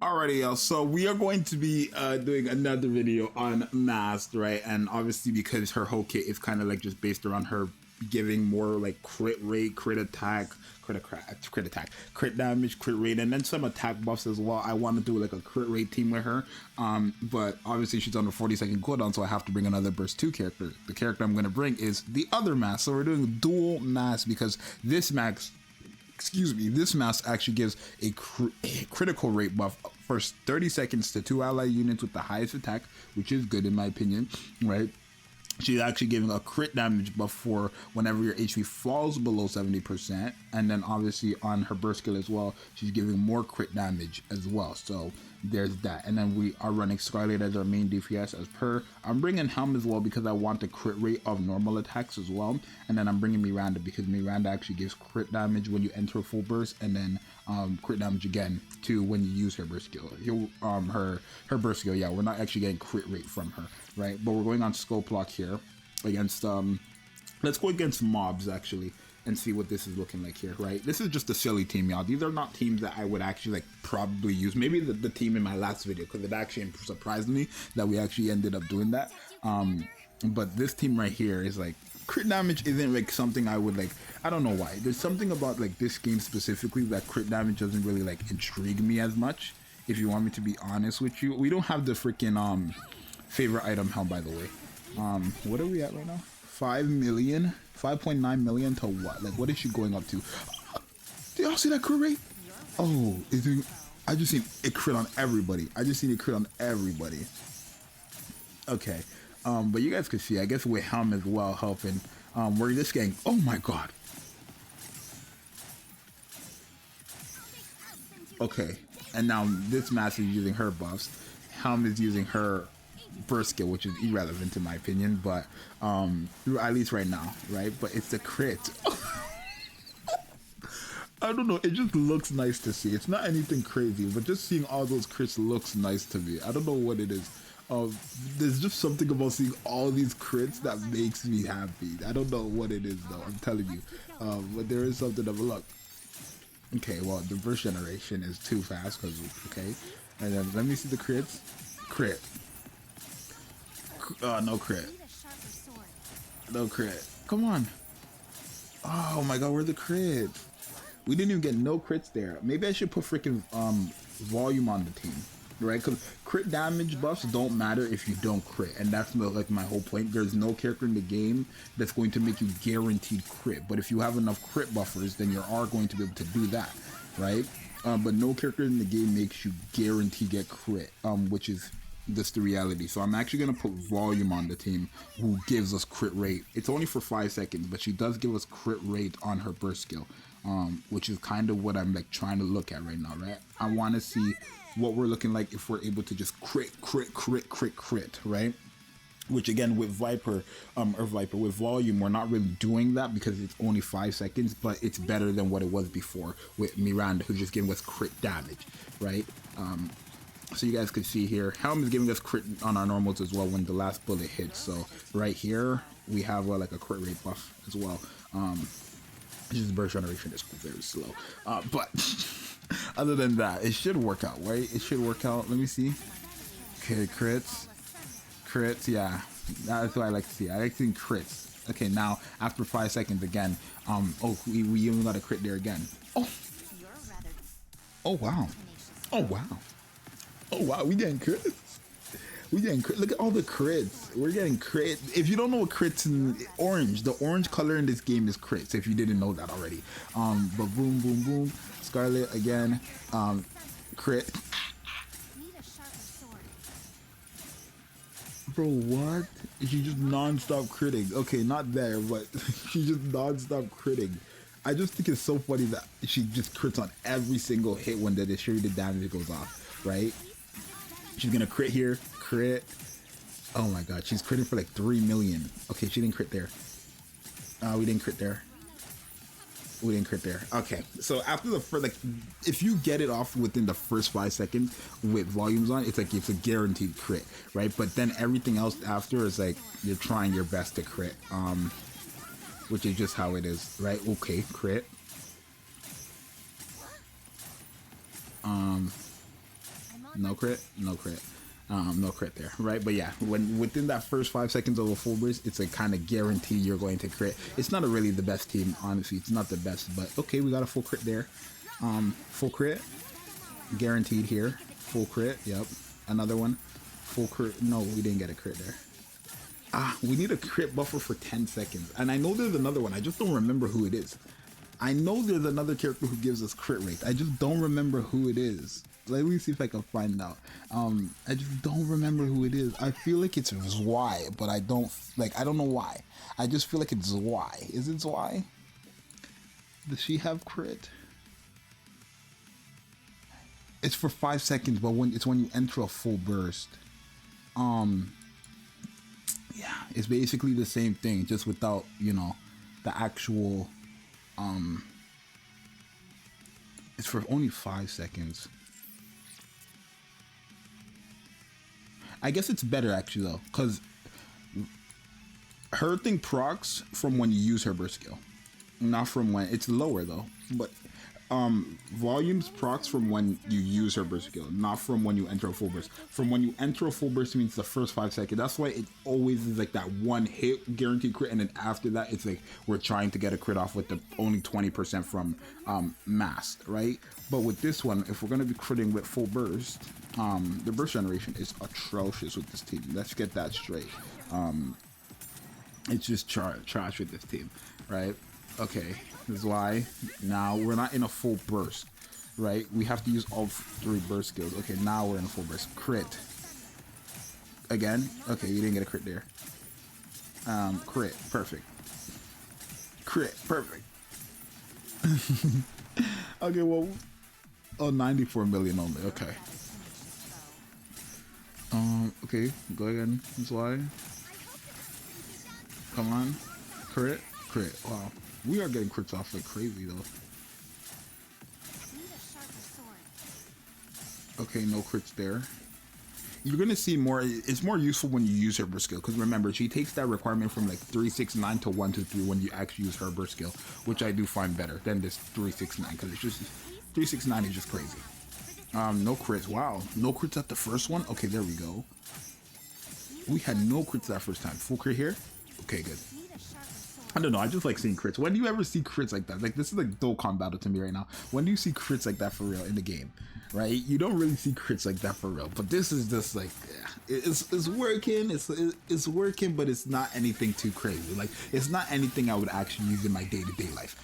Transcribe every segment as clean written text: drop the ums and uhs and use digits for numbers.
Alrighty, y'all. So we are going to be doing another video on MAST, right? And obviously because her whole kit is kind of like just based around her giving more like crit rate, crit attack, crit damage, crit rate, and then some attack buffs as well. I want to do like a crit rate team with her, but obviously she's on a 40-second cooldown, so I have to bring another burst 2 character. The character I'm going to bring is the other MAST. So we're doing dual MAST because this MAST actually gives a critical rate buff for 30 seconds to 2 ally units with the highest attack, which is good in my opinion, right? She's actually giving a crit damage buff for whenever your HP falls below 70%, and then obviously on her burst skill as well, she's giving more crit damage as well. So there's that. And then we are running Scarlet as our main DPS as per. I'm bringing Helm as well because I want the crit rate of normal attacks as well. And then I'm bringing Miranda because Miranda actually gives crit damage when you enter a full burst, and then crit damage again too when you use her burst skill. Her burst skill, yeah, we're not actually getting crit rate from her, right? But we're going on scope lock here against let's go against mobs actually and see what this is looking like here, right? This is just a silly team, y'all. These are not teams that I would actually like probably use. Maybe the team in my last video, because it actually surprised me that we actually ended up doing that. But this team right here is like, crit damage isn't like something I would like. I don't know why. There's something about like this game specifically that crit damage doesn't really like intrigue me as much, if you want me to be honest with you. We don't have the freaking favorite item helm, by the way. What are we at right now? 5 million, 5.9 million to what? Like, what is she going up to? Do y'all see that crit rate? Oh, I just seen it crit on everybody. I just seen it crit on everybody. Okay, but you guys could see, I guess with Helm as well helping. We're just getting, oh my god. Okay, and now this MAST is using her buffs. Helm is using her burst skill, which is irrelevant in my opinion, but at least right now, right? But it's the crit. I don't know, it just looks nice to see. It's not anything crazy, but just seeing all those crits looks nice to me. I don't know what it is. There's just something about seeing all these crits that makes me happy. I don't know what it is though, I'm telling you. But there is something of a look. Okay, well, the burst generation is too fast, because, okay. And then let me see the crits. Crit. No crit. No crit. Come on. Oh my god, where's the crits? We didn't even get no crits there. Maybe I should put freaking volume on the team, right? Because crit damage buffs don't matter if you don't crit, and that's like my whole point. There's no character in the game that's going to make you guaranteed crit, but if you have enough crit buffers, then you are going to be able to do that, right? But no character in the game makes you guarantee get crit, which is just the reality. So I'm actually going to put volume on the team, who gives us crit rate. It's only for 5 seconds, but she does give us crit rate on her burst skill, which is kind of what I'm like trying to look at right now, right? I want to see what we're looking like if we're able to just crit, right? Which again, with Viper, with volume, we're not really doing that because it's only 5 seconds, but it's better than what it was before with Miranda, who's just giving us crit damage, right? So you guys could see here, Helm is giving us crit on our normals as well when the last bullet hits. So right here, we have like a crit rate buff as well. Just burst generation is very slow. But other than that, it should work out, right? It should work out. Let me see. Okay, crits, yeah. That's what I like to see. I like seeing crits. Okay, now after 5 seconds again, oh, we even got a crit there again. Oh wow. Oh wow. Oh wow, we getting crits. We getting crit. Look at all the crits. We're getting crit. If you don't know what crits in orange, the orange color in this game is crits, if you didn't know that already. But boom, boom, boom. Scarlet again. Crit. Bro, what? She just non-stop critting. Okay, not there, but she just non-stop critting. I just think it's so funny that she just crits on every single hit when the distributed damage goes off, right? She's gonna crit here, crit. Oh my god, she's critting for like 3 million. Okay, she didn't crit there. We didn't crit there. We didn't crit there. Okay, so after the first, like, if you get it off within the first 5 seconds with volumes on, it's like it's a guaranteed crit, right? But then everything else after is like you're trying your best to crit, which is just how it is, right? Okay, crit. no crit, no crit. No crit there, right? But yeah, when within that first 5 seconds of a full burst, it's like kind of guaranteed you're going to crit. It's not really the best team, honestly. It's not the best, but okay, we got a full crit there. Full crit, guaranteed here. Full crit, yep. Another one, full crit. No, we didn't get a crit there. We need a crit buffer for 10 seconds, and I know there's another one. I just don't remember who it is. I know there's another character who gives us crit rate. I just don't remember who it is. Let me see if I can find out. I just don't remember who it is. I feel like it's Zxous, but I don't know why. I just feel like it's Zxous. Is it Zxous? Does she have crit? It's for 5 seconds, but when you enter a full burst. Yeah, it's basically the same thing, just without, you know, the actual it's for only 5 seconds. I guess it's better actually though, because her thing procs from when you use her burst skill, not from when it's lower though. But volumes procs from when you use her burst skill, not from when you enter a full burst. From when you enter a full burst means the first 5 seconds. That's why it always is like that one hit guaranteed crit, and then after that it's like we're trying to get a crit off with the only 20% from MAST, right? But with this one, if we're gonna be critting with full burst, the burst generation is atrocious with this team. Let's get that straight. It's just trash with this team, right? Okay, this is why now we're not in a full burst, right? We have to use all 3 burst skills. Okay, now we're in a full burst. Crit. Again. Okay, you didn't get a crit there. Crit. Perfect. Crit. Perfect. Okay, well, oh, 94 million only. Okay. Okay, go again. That's why. Come on. Crit. Crit. Wow. We are getting crits off like crazy though. Okay, no crits there. You're gonna see more. It's more useful when you use her burst skill, because remember, she takes that requirement from like 369 to 123 when you actually use her burst skill, which I do find better than this 369, because it's just 369 is just crazy. No crits. Wow, no crits at the first one. Okay, there we go. We had no crits that first time. Full crit here. Okay, good. I don't know, I just like seeing crits. When do you ever see crits like that? Like, this is like Dokkan battle to me right now. When do you see crits like that for real in the game, right? You don't really see crits like that for real. But this is just like, it's working. It's working, but it's not anything too crazy. Like, it's not anything I would actually use in my day-to-day life.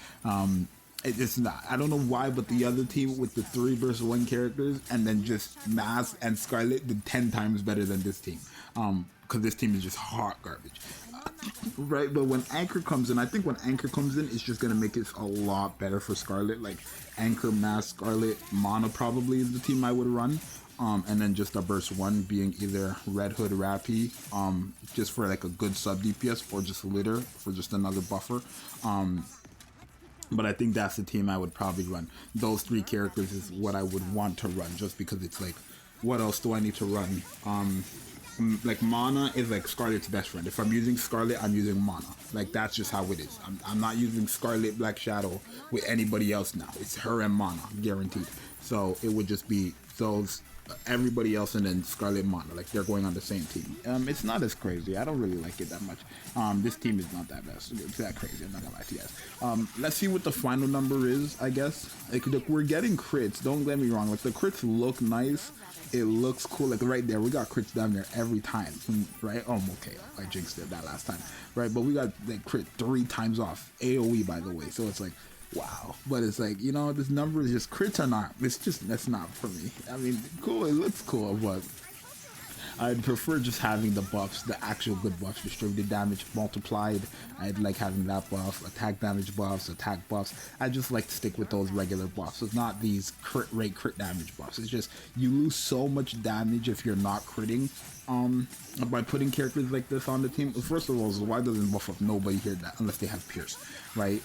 It's not. I don't know why, but the other team with the 3 versus 1 characters and then just MAST and Scarlet did 10 times better than this team. Because this team is just hot garbage. Right, but when Anchor comes in, I think when Anchor comes in, it's just gonna make it a lot better for Scarlet. Like Anchor, MAST, Scarlet, Mana probably is the team I would run. And then just a burst 1 being either Red Hood, Rappy, just for like a good sub DPS, or just Litter for just another buffer. But I think that's the team I would probably run. Those 3 characters is what I would want to run, just because it's like, what else do I need to run? Like Mana is like Scarlet's best friend. If I'm using Scarlet, I'm using Mana. Like, that's just how it is. I'm not using Scarlet Black Shadow with anybody else now. It's her and Mana, guaranteed. So it would just be those, everybody else, and then Scarlet Mana. Like, they're going on the same team. It's not as crazy. I don't really like it that much. This team is not that best. It's that crazy. I'm not gonna lie to you guys. Let's see what the final number is, I guess. Like, look, we're getting crits. Don't get me wrong. Like, the crits look nice. It looks cool. Like, right there, we got crits down there every time, right? Oh, okay, I jinxed it that last time, right? But we got like crit 3 times off AoE, by the way. So it's like, wow. But it's like, you know, this number is just, crits are not, it's just, that's not for me. I mean, cool, it looks cool, but I'd prefer just having the buffs, the actual good buffs, distributed damage multiplied. I'd like having that buff, attack damage buffs, attack buffs. I just like to stick with those regular buffs. It's not these crit rate, crit damage buffs. It's just, you lose so much damage if you're not critting by putting characters like this on the team. First of all, why doesn't buff up nobody here that, unless they have Pierce, right?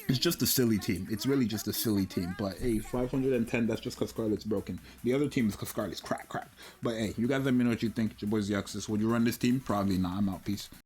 It's just a silly team. It's really just a silly team. But hey, 510, that's just because Scarlet's broken. The other team is because Scarlet's crack. But hey, you guys let me know what you think. It's your boy Zxous. Would you run this team? Probably not. I'm out. Peace.